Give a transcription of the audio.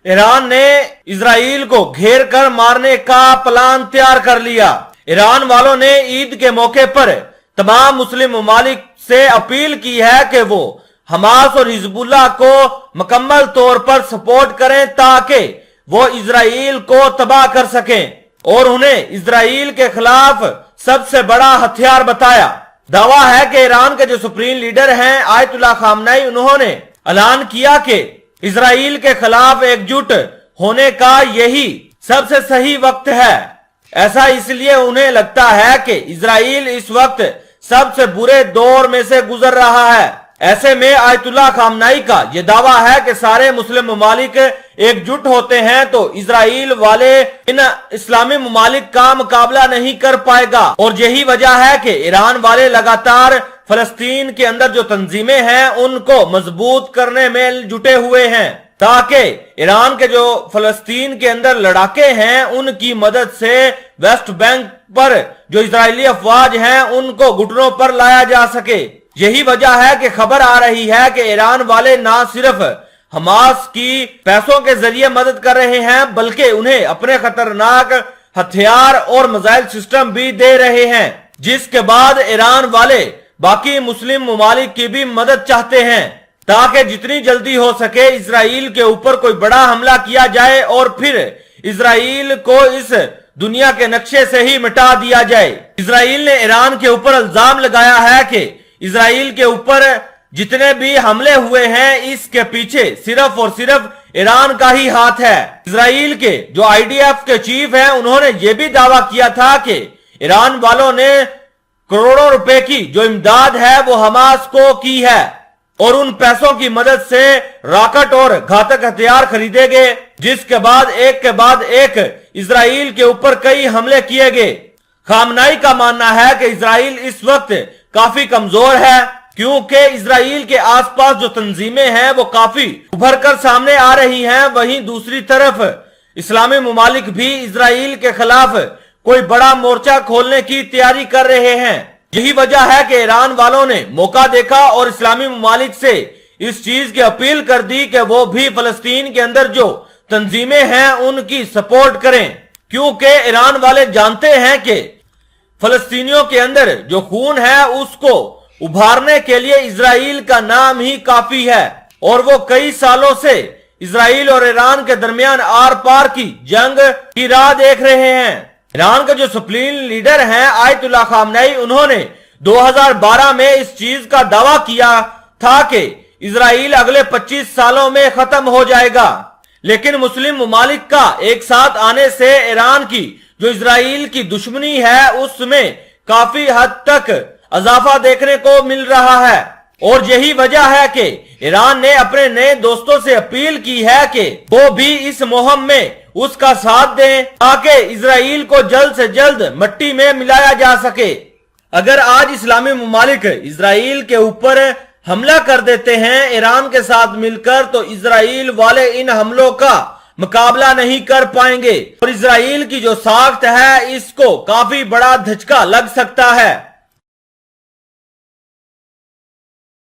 Iran ने Israel को घेर कर मारने का प्लान तैयार कर लिया। ईरान वालों ने ईद के मौके पर तमाम मुस्लिम ममालिक से अपील की है कि वो हमास और हिजबुल्लाह को मुकम्मल तौर पर सपोर्ट करें ताकि वो इजराइल को तबाह कर सकें और उन्हें इजराइल के खिलाफ सबसे बड़ा हथियार बताया। दावा है कि ईरान के जो सुप्रीम लीडर हैं आयतुल्लाह खामनेई, उन्होंने ऐलान किया कि इजराइल के खिलाफ एकजुट होने का यही सबसे सही वक्त है। ऐसा इसलिए उन्हें लगता है कि इजराइल इस वक्त सबसे बुरे दौर में से गुजर रहा है। ऐसे में आयतुल्लाह खामनेई का यह दावा है कि सारे मुस्लिम ममालिक एकजुट होते हैं तो इजराइल वाले इन इस्लामी ममालिक का मुकाबला नहीं कर पाएगा। और यही वजह है कि ईरान वाले लगातार फलस्तीन के अंदर जो तंजीमें हैं उनको मजबूत करने में जुटे हुए हैं ताकि ईरान के जो फलस्तीन के अंदर लड़ाके हैं उनकी मदद से वेस्ट बैंक पर जो इजरायली अफवाज हैं उनको घुटनों पर लाया जा सके। यही वजह है कि खबर आ रही है कि ईरान वाले ना सिर्फ हमास की पैसों के जरिए मदद कर रहे हैं बल्कि उन्हें अपने खतरनाक हथियार और मिसाइल सिस्टम भी दे रहे हैं, जिसके बाद ईरान वाले बाकी मुस्लिम ममालिक की भी मदद चाहते हैं ताकि जितनी जल्दी हो सके इजराइल के ऊपर कोई बड़ा हमला किया जाए और फिर इजराइल को इस दुनिया के नक्शे से ही मिटा दिया जाए। इजराइल ने ईरान के ऊपर इल्जाम लगाया है कि इजराइल के ऊपर जितने भी हमले हुए हैं इसके पीछे सिर्फ और सिर्फ ईरान का ही हाथ है। इजराइल के जो आईडीएफ के चीफ हैं उन्होंने ये भी दावा किया था कि ईरान वालों ने करोड़ों रुपए की जो इमदाद है वो हमास को की है और उन पैसों की मदद से रॉकेट और घातक हथियार खरीदे गए, जिसके बाद एक इजराइल के ऊपर कई हमले किए गए। खामनेई का मानना है कि इजराइल इस वक्त काफी कमजोर है क्योंकि इजराइल के आसपास जो तंजीमें हैं वो काफी उभर कर सामने आ रही हैं। वहीं दूसरी तरफ इस्लामी ममालिक भी इजराइल के खिलाफ कोई बड़ा मोर्चा खोलने की तैयारी कर रहे हैं। यही वजह है कि ईरान वालों ने मौका देखा और इस्लामी ममालिक से इस चीज की अपील कर दी कि वो भी फलस्तीन के अंदर जो तंजीमें हैं उनकी सपोर्ट करें, क्योंकि ईरान वाले जानते हैं कि फलस्तीनियों के अंदर जो खून है उसको उभारने के लिए इजराइल का नाम ही काफी है और वो कई सालों से इजराइल और ईरान के दरमियान आर पार की जंग की राह देख रहे हैं। ईरान के जो सुप्रीम लीडर हैं आयतुल्लाह खामनेई, उन्होंने 2012 में इस चीज का दावा किया था कि इजराइल अगले 25 सालों में खत्म हो जाएगा, लेकिन मुस्लिम ममालिक का एक साथ आने से ईरान की जो इजराइल की दुश्मनी है उसमें काफी हद तक इजाफा देखने को मिल रहा है। और यही वजह है कि ईरान ने अपने नए दोस्तों से अपील की है कि वो भी इस मुहिम में उसका साथ दें ताकि इजराइल को जल्द से जल्द मिट्टी में मिलाया जा सके। अगर आज इस्लामी ममालिक इजराइल के ऊपर हमला कर देते हैं ईरान के साथ मिलकर तो इजराइल वाले इन हमलों का मुकाबला नहीं कर पाएंगे और इजराइल की जो साख्त है इसको काफी बड़ा धचका लग सकता है।